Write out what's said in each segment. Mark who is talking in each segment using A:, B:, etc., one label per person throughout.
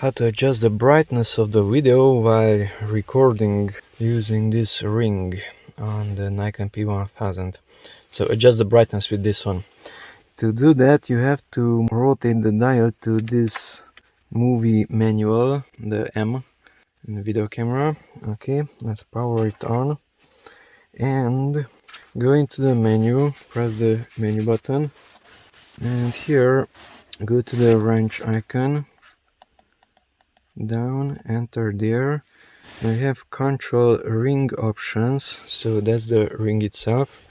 A: how to adjust the brightness of the video while recording using this ring on the Nikon P1000. So adjust the brightness with this one. To do that, you have to rotate the dial to this movie manual, the M in the video camera. Okay, let's power it on and go into the menu, press the menu button, and here go to the wrench icon, down, enter there. I have control ring options, so that's the ring itself.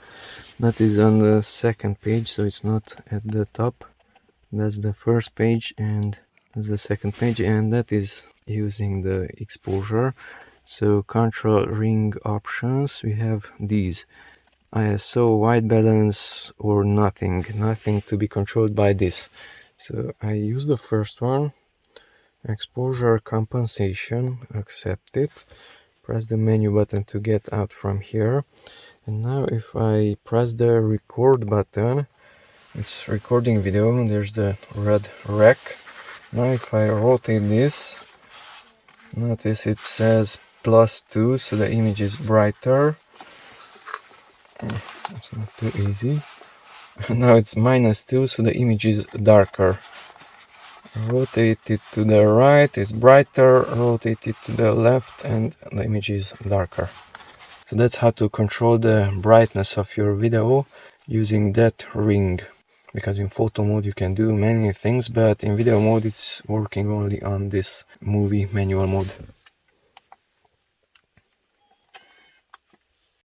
A: That is on the second page, so it's not at the top. That's the first page and that's the second page, and that is using the exposure. So control ring options, we have these: ISO, white balance, or nothing to be controlled by this. So I use the first one. Exposure compensation, accept it, press the menu button to get out from here, and now if I press the record button, it's recording video, there's the red rec. Now if I rotate this, notice it says +2, so the image is brighter. It's not too easy. Now it's -2, so the image is darker. Rotate it to the right, it's brighter. Rotate it to the left and the image is darker. So that's how to control the brightness of your video using that ring. Because in photo mode you can do many things, but in video mode it's working only on this movie manual mode.